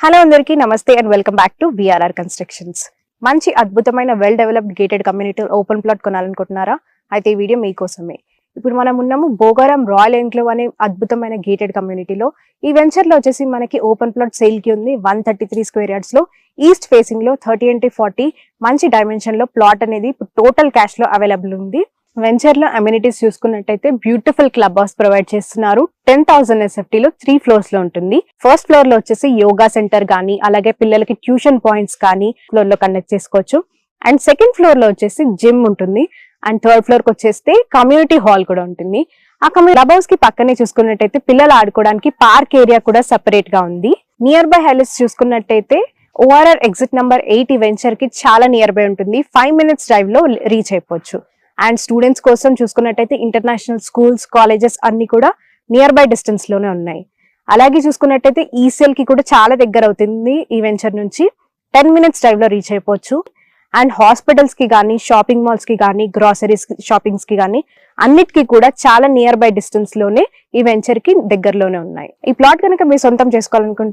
Hello అందరికీ నమస్తే and welcome back to VRR constructions. మంచి అద్భుతమైన well developed gated community open plot కొనాలనుకుంటున్నారా? అయితే ఈ వీడియో మీకోసమే. ఇప్పుడు మనం ఉన్నాము భోగారం రాయల్ ఎన్క్లేవ్ అనే అద్భుతమైన గేటెడ్ కమ్యూనిటీలో. ఈ వెంచర్ లో వచ్చేసి మనకి ఓపెన్ ప్లాట్ సేల్ కి ఉంది 133 స్క్వేర్ యార్డ్స్ లో, ఈస్ట్ ఫేసింగ్ లో 30x40 మంచి డైమెన్షన్ లో ప్లాట్ అనేది టోటల్ క్యాష్ లో అవైలబుల్ ఉంది. వెంచర్ లో అమ్యూనిటీస్ చూసుకున్నట్టయితే బ్యూటిఫుల్ క్లబ్ హౌస్ ప్రొవైడ్ చేస్తున్నారు. 10,000 SFT లో 3 ఫ్లోర్స్ లో ఉంటుంది. ఫస్ట్ ఫ్లోర్ లో వచ్చేసి యోగా సెంటర్ గానీ, అలాగే పిల్లలకి ట్యూషన్ పాయింట్స్ కానీ ఫ్లోర్ లో కనెక్ట్ చేసుకోవచ్చు. అండ్ సెకండ్ ఫ్లోర్ లో వచ్చేసి జిమ్ ఉంటుంది. అండ్ థర్డ్ ఫ్లోర్ కి వచ్చేస్తే కమ్యూనిటీ హాల్ కూడా ఉంటుంది. ఆ క్లబ్ హౌస్ కి పక్కనే చూసుకున్నట్టయితే పిల్లలు ఆడుకోవడానికి పార్క్ ఏరియా కూడా సెపరేట్ గా ఉంది. నియర్ బై హైలైట్స్ చూసుకున్నట్టయితే ఓఆర్ఆర్ ఎగ్జిట్ నెంబర్ 8 ఈ వెంచర్ కి చాలా నియర్ బై ఉంటుంది. 5 minutes డ్రైవ్ లో రీచ్ అయిపోవచ్చు. అండ్ స్టూడెంట్స్ కోసం చూసుకున్నట్టయితే ఇంటర్నేషనల్ స్కూల్స్, కాలేజెస్ అన్ని కూడా నియర్ బై డిస్టెన్స్ లోనే ఉన్నాయి. అలాగే చూసుకున్నట్టయితే ఈసీఎల్ కి కూడా చాలా దగ్గర అవుతుంది. ఈ వెంచర్ నుంచి 10 minutes డ్రైవ్ లో రీచ్ అయిపోవచ్చు. అండ్ హాస్పిటల్స్ కి కానీ, షాపింగ్ మాల్స్ కి కానీ, గ్రాసరీస్ షాపింగ్స్ కి కానీ అన్నిటికీ కూడా చాలా నియర్ బై డిస్టెన్స్ లోనే ఈ వెంచర్ కి దగ్గరలోనే ఉన్నాయి. ఈ ప్లాట్ కనుక మీరు సొంతం చేసుకోవాలనుకుంటే